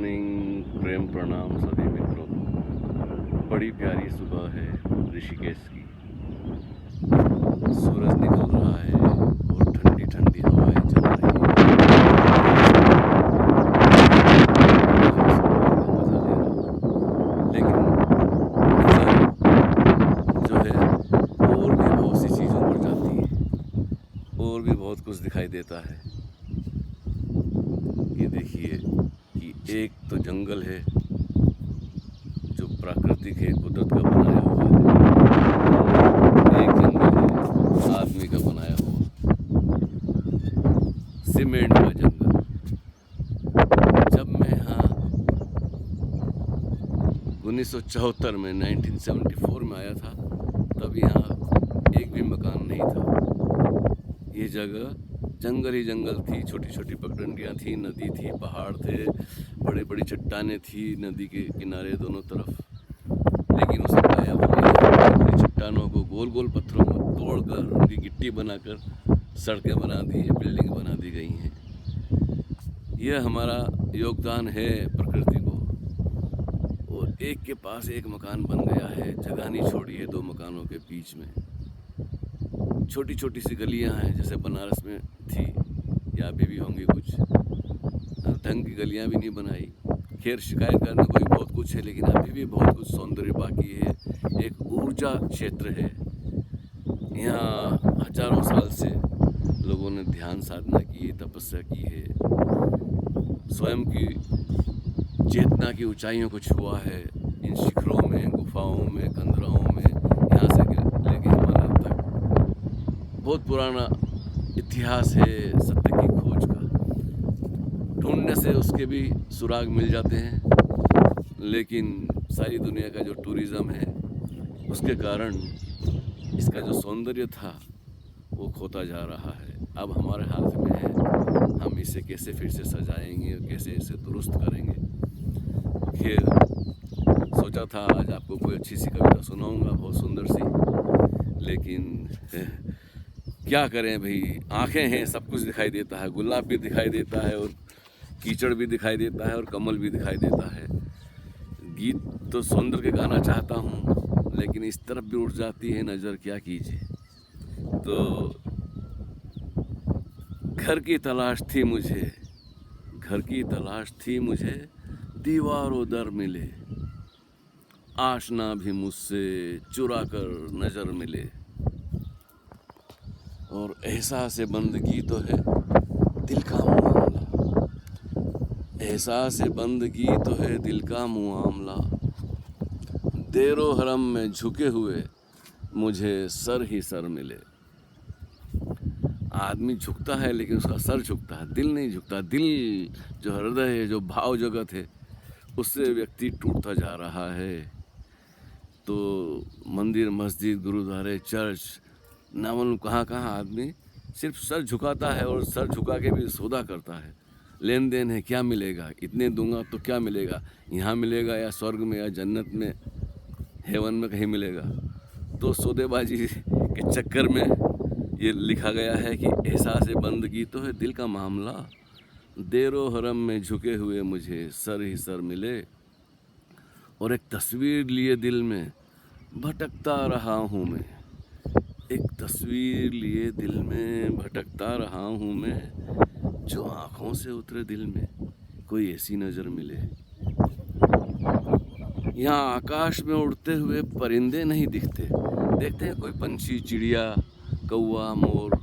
Morning, प्रेम प्रणाम सभी मित्रों को। बड़ी प्यारी सुबह है ऋषिकेश की। सूरज निकल रहा है और ठंडी ठंडी हवाएं चल रही हैं। मजा ले रहा, लेकिन नजर जो है और भी बहुत सी चीज़ों पर जाती है और भी बहुत कुछ दिखाई देता है। ये देखिए कि एक तो जंगल है जो प्राकृतिक है, कुदरत का बनाया हुआ है। एक जंगल है आदमी का बनाया हुआ, सीमेंट का जंगल। जब मैं यहाँ 1974 में 1974 में आया था, तब यहाँ एक भी मकान नहीं था। ये जगह जंगल ही जंगल थी, छोटी छोटी पगडंडियाँ थी, नदी थी, पहाड़ थे, बड़ी बड़ी चट्टानें थी नदी के किनारे दोनों तरफ। लेकिन उसे गायब हो गया। बड़ी चट्टानों को गोल गोल पत्थरों को तोड़कर उनकी गिट्टी बनाकर सड़कें बना दी, बिल्डिंग बना दी गई हैं। यह हमारा योगदान है प्रकृति को। और एक के पास एक मकान बन गया है, जगह नहीं छोड़ी है दो मकानों के बीच में। छोटी छोटी सी गलियां हैं, जैसे बनारस में थी या अभी भी होंगी कुछ। ढंग की गलियां भी नहीं बनाई। खैर, शिकायत करने को भी बहुत कुछ है, लेकिन अभी भी बहुत कुछ सौंदर्य बाकी है। एक ऊर्जा क्षेत्र है। यहाँ हजारों साल से लोगों ने ध्यान साधना की है, तपस्या की है, स्वयं की चेतना की ऊंचाइयों को छुआ है। इन शिखरों में, गुफाओं में, कंदराओं में, यहाँ से लेके हिमालय तक बहुत पुराना इतिहास है सत्य की खोज का। ढूंढने से उसके भी सुराग मिल जाते हैं, लेकिन सारी दुनिया का जो टूरिज़्म है उसके कारण इसका जो सौंदर्य था वो खोता जा रहा है। अब हमारे हाथ में है, हम इसे कैसे फिर से सजाएंगे और कैसे इसे दुरुस्त करेंगे। खैर, सोचा था आज आपको कोई अच्छी सी कविता सुनाऊंगा, बहुत सुंदर सी, लेकिन क्या करें भाई, आंखें हैं, सब कुछ दिखाई देता है। गुलाब भी दिखाई देता है और कीचड़ भी दिखाई देता है और कमल भी दिखाई देता है। गीत तो सौंदर्य के गाना चाहता हूँ, लेकिन इस तरफ भी उठ जाती है नज़र, क्या कीजिए। तो घर की तलाश थी मुझे, घर की तलाश थी मुझे, दीवारों दर मिले, आशना भी मुझसे चुरा कर नजर मिले। और एहसास बंदगी तो है दिल का मामला, एहसास बंदगी तो है दिल का मामला, देरो हरम में झुके हुए मुझे सर ही सर मिले। आदमी झुकता है लेकिन उसका सर झुकता है, दिल नहीं झुकता। दिल जो हृदय है, जो भाव जगत है, उससे व्यक्ति टूटता जा रहा है। तो मंदिर, मस्जिद, गुरुद्वारे, चर्च, ना मालूम कहाँ कहाँ आदमी सिर्फ सर झुकाता है और सर झुका के भी सौदा करता है। लेन देन है, क्या मिलेगा, इतने दूंगा तो क्या मिलेगा, यहाँ मिलेगा या स्वर्ग में या जन्नत में, हेवन में कहीं मिलेगा। तो सौदेबाजी के चक्कर में ये लिखा गया है कि एहसास बंदगी तो है दिल का मामला, देरो हरम में झुके हुए मुझे सर ही सर मिले। और एक तस्वीर लिए दिल में भटकता रहा हूँ मैं, एक तस्वीर लिए दिल में भटकता रहा हूँ मैं, जो आँखों से उतरे दिल में कोई ऐसी नज़र मिले। यहाँ आकाश में उड़ते हुए परिंदे नहीं दिखते, देखते हैं कोई पंछी, चिड़िया, कौवा, मोर,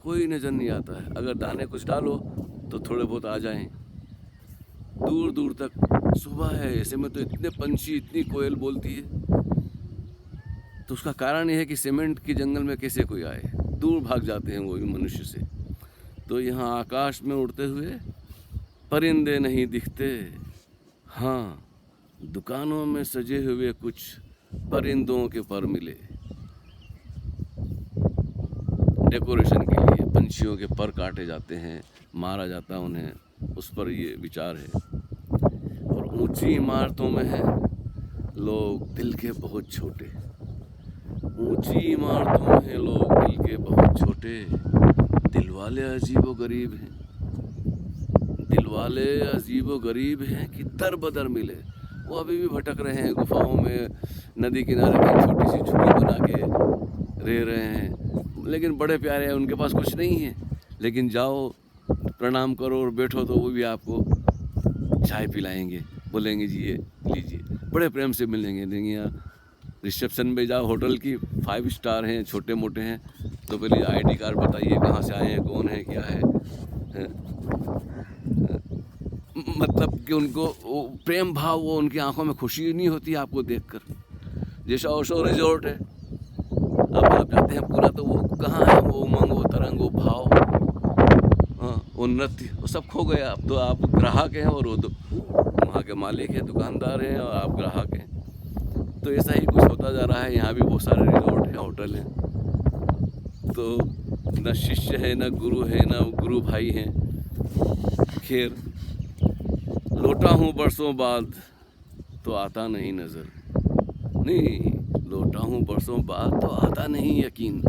कोई नज़र नहीं आता है। अगर दाने कुछ डालो तो थोड़े बहुत आ जाएं, दूर दूर तक। सुबह है, ऐसे में तो इतने पंछी, इतनी कोयल बोलती है। तो उसका कारण यह है कि सीमेंट के जंगल में कैसे कोई आए, दूर भाग जाते हैं वो भी मनुष्य से। तो यहाँ आकाश में उड़ते हुए परिंदे नहीं दिखते, हाँ दुकानों में सजे हुए कुछ परिंदों के पर मिले। डेकोरेशन के लिए पंछियों के पर काटे जाते हैं, मारा जाता है उन्हें, उस पर ये विचार है। और ऊंची इमारतों में है लोग दिल के बहुत छोटे, ऊंची इमारतों में है लोग दिल के बहुत छोटे, दिल वाले अजीबो गरीब हैं, दिल वाले अजीबो गरीब हैं कि दर बदर मिले। वो अभी भी भटक रहे हैं गुफाओं में, नदी किनारे में छोटी सी झुग्गी बना के रह रहे हैं, लेकिन बड़े प्यारे हैं, उनके पास कुछ नहीं है। लेकिन जाओ प्रणाम करो और बैठो तो वो भी आपको चाय पिलाएंगे, बोलेंगे जी ये लीजिए, बड़े प्रेम से मिलेंगे। लेकिन यहाँ रिसेप्शन में जाओ, होटल की 5 स्टार हैं, छोटे मोटे हैं, तो पहले आईडी कार्ड बताइए, कहाँ से आए हैं, कौन है, क्या है। मतलब कि उनको वो प्रेम भाव, वो उनकी आंखों में खुशी नहीं होती आपको देखकर। जैसा ओशो रिजॉर्ट है, अब आप जाते हैं पूरा, तो वो कहाँ है वो उमंग, वो तरंग, वो भाव, हाँ, वो नृत्य, वो सब खो गया। अब तो आप ग्राहक हैं और वो वहाँ के मालिक हैं, दुकानदार हैं, और आप ग्राहक हैं। तो ऐसा ही कुछ होता जा रहा है। यहाँ भी बहुत सारे रिजॉर्ट हैं, होटल हैं, तो न शिष्य है, न गुरु है, न गुरु भाई हैं। खैर, लौटा हूँ बरसों बाद तो आता नहीं नज़र, नहीं लौटा हूँ बरसों बाद तो आता नहीं यकीन।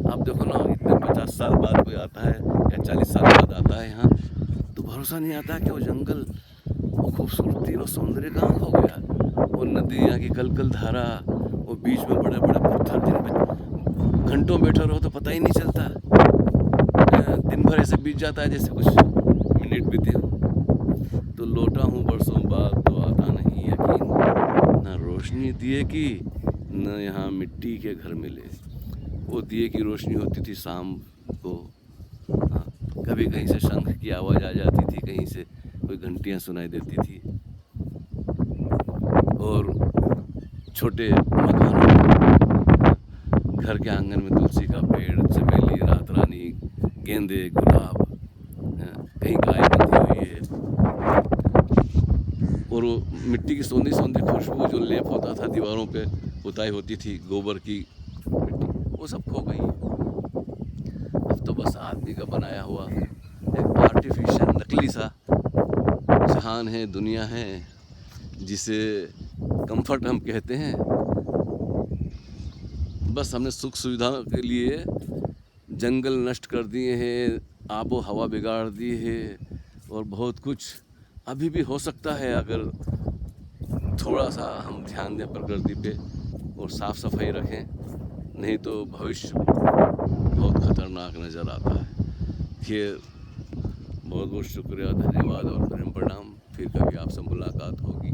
आप देखो ना, इतने 50 साल बाद कोई आता है या 40 साल बाद आता है यहाँ, तो भरोसा नहीं आता कि वो जंगल, वो खूबसूरती, वो सौंदर्य कहाँ खो गया। वो नदी, यहाँ की कलकल धारा, वो बीच में बड़े बड़े पत्थर, जिन पे घंटों बैठे रहो तो पता ही नहीं चलता। दिन भर ऐसे बीत जाता है जैसे कुछ मिनट बीते हो। तो लौटा हूँ बरसों बाद तो आता नहीं यकीन, न रोशनी दिए की, न यहाँ मिट्टी के घर मिले। वो दिए की रोशनी होती थी शाम को, हाँ, कभी कहीं से शंख की आवाज़ आ जाती थी, कहीं से कोई घंटियाँ सुनाई देती थी, और छोटे मकानों में, घर के आंगन में तुलसी का पेड़, चमेली, रात रानी, गेंदे, गुलाब, कहीं गाय बंधी हुई है, और वो मिट्टी की सौंधी सौंधी खुशबू जो लेप होता था, दीवारों पे पुताई होती थी गोबर की मिट्टी, वो सब खो गई। अब तो बस आदमी का बनाया हुआ एक आर्टिफिशियल नकली सा जहान है, दुनिया है, जिसे कंफर्ट हम कहते हैं। बस हमने सुख सुविधा के लिए जंगल नष्ट कर दिए हैं, आबो हवा बिगाड़ दी है, और बहुत कुछ अभी भी हो सकता है अगर थोड़ा सा हम ध्यान दें प्रकृति पे और साफ सफाई रखें, नहीं तो भविष्य बहुत खतरनाक नज़र आता है। खैर, बहुत बहुत शुक्रिया, धन्यवाद और प्रेम प्रणाम। फिर कभी आपसे मुलाकात होगी।